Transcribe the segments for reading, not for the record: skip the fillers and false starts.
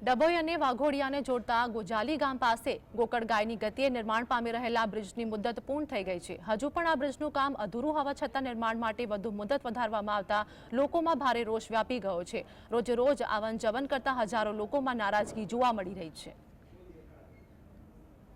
ડભોઈ અને વાઘોડિયાને જોડતા ગોજાલી ગામ પાસે ગોકળ ગાયની ગતિએ નિર્માણ પામી રહેલા બ્રિજની મુદત પૂર્ણ થઈ ગઈ છે। હજુ પણ આ બ્રિજનું કામ અધૂરું હોવા છતાં નિર્માણ માટે વધુ મુદત વધારવામાં આવતા લોકોમાં ભારે રોષ વ્યાપી ગયો છે। રોજે રોજ આવન જવન કરતા હજારો લોકોમાં નારાજગી જોવા મળી રહી છે।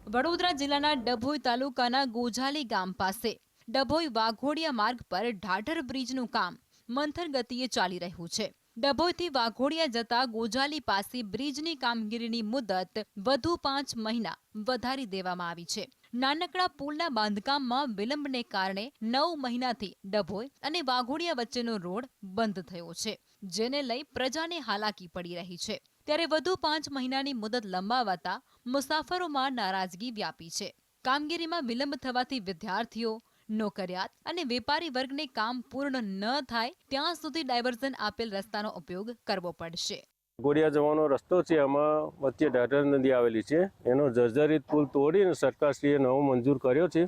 વડોદરા જિલ્લાના ડભોઈ તાલુકાના ગોજાલી ગામ પાસે ડભોઈ વાઘોડિયા માર્ગ પર ઢાઢર બ્રિજનું કામ મંથર ગતિએ ચાલી રહ્યું છે। ડભોઈથી વાઘોડિયા જતા ગોજાલી પાસે બ્રિજની કામગીરીની મુદત વધુ 5 મહિના વધારી દેવામાં આવી છે। નાનકડા પુલના બાંધકામમાં વિલંબને કારણે 9 મહિનાથી ડભોઈ અને વાઘોડિયા વચ્ચેનો રોડ બંધ થયો છે, જેને લઈ પ્રજાને હાલાકી પડી રહી છે। ત્યારે વધુ 5 મહિનાની મુદત લંબાવાતા મુસાફરોમાં નારાજગી વ્યાપી છે। કામગીરીમાં વિલંબ થવાથી વિદ્યાર્થીઓ, નોકરિયાત અને વેપારી વર્ગને કામ પૂર્ણ ન થાય ત્યાં સુધી ડાયવર્ઝન આપેલ રસ્તાનો ઉપયોગ કરવો પડશે। ગોડિયા જવાનો રસ્તો છે, આમાં વચ્ચે ઢાઢર નદી આવેલી છે, એનો જર્જરિત પુલ તોડીને સરકારશ્રીએ નવો મંજૂર કર્યો છે।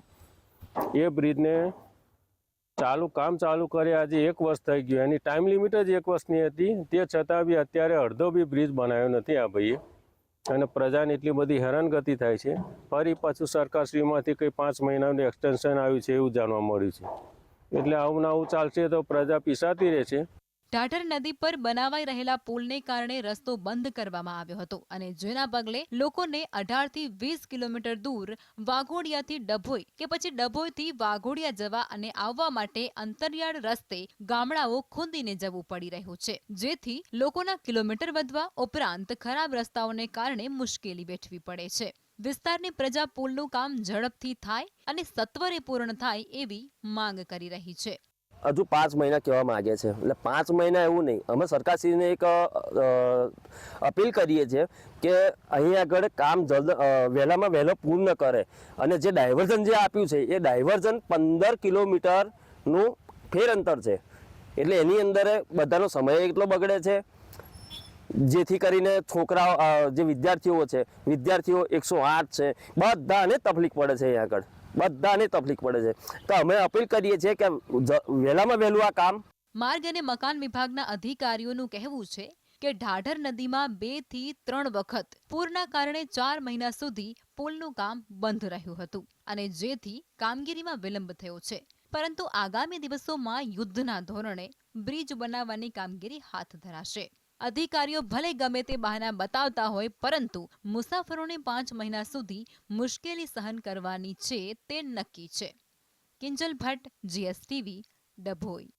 એ બ્રિજને કામ ચાલુ કરે આજે 1 વર્ષ થઈ ગયું। એની ટાઈમ લિમિટ જ 1 વર્ષની હતી, તે છતાં બી અત્યારે અડધો બી બ્રિજ બનાવ્યો નથી આ ભાઈએ, અને પ્રજાને એટલી બધી હેરાનગતિ થાય છે। ફરી પાછું સરકારશ્રીમાંથી કંઈ 5 મહિનાનું એક્સટેન્શન આવ્યું છે એવું જાણવા મળ્યું છે। એટલે આવું આવું ચાલશે તો પ્રજા પીસાતી રહેશે। ઢાઢર નદી પર બનાવાઈ રહેલા પુલને કારણે રસ્તો બંધ કરવામાં આવ્યો હતો અને જેના પગલે લોકોને 18 થી 20 કિલોમીટર દૂર વાઘોડિયાથી ડભોઈ કે પછી ડભોઈથી વાઘોડિયા જવા અને આવવા માટે અંતરિયાળ રસ્તે ગામડાઓ ખૂંદીને જવું પડી રહ્યું છે, જેથી લોકોના કિલોમીટર વધવા ઉપરાંત ખરાબ રસ્તાઓને કારણે મુશ્કેલી વેઠવી પડે છે। વિસ્તારની પ્રજા પુલનું કામ ઝડપથી થાય અને સત્વરે પૂર્ણ થાય એવી માંગ કરી રહી છે। હજુ 5 મહિના કહેવા માંગે છે, એટલે 5 મહિના એવું નહીં। અમે સરકારશ્રીને એક અપીલ કરીએ છીએ કે અહીં આગળ કામ વહેલામાં વહેલો પૂર્ણ કરે, અને જે ડાયવર્ઝન જે આપ્યું છે એ ડાયવર્ઝન 15 કિલોમીટરનું ફેર અંતર છે, એટલે એની અંદર બધાનો સમય એટલો બગડે છે, જેથી કરીને છોકરાઓ જે વિદ્યાર્થીઓ 108 છે, બધાને તકલીફ પડે છે। અહીં આગળ બધાને તકલીફ પડે છે, તો અમે અપીલ કરીએ છીએ કે વહેલામાં વહેલું આ કામ। માર્ગ અને મકાન વિભાગના અધિકારીઓનું કહેવું છે કે ઢાઢર નદીમાં 2 થી 3 વખત પૂરના કારણે 4 મહિના સુધી પુલનું કામ બંધ રહ્યું હતું અને જેથી કામગીરીમાં વિલંબ થયો છે, પરંતુ આગામી દિવસોમાં યુદ્ધના ધોરણે બ્રિજ બનાવવાની કામગીરી હાથ ધરાશે। અધિકારીઓ ભલે ગમે તે બહાના બતાવતા હોય, પરંતુ મુસાફરોને 5 મહિના સુધી મુશ્કેલી સહન કરવાની છે તે નક્કી છે। કિંજલ ભટ્ટ, GSTV, ડભોઈ।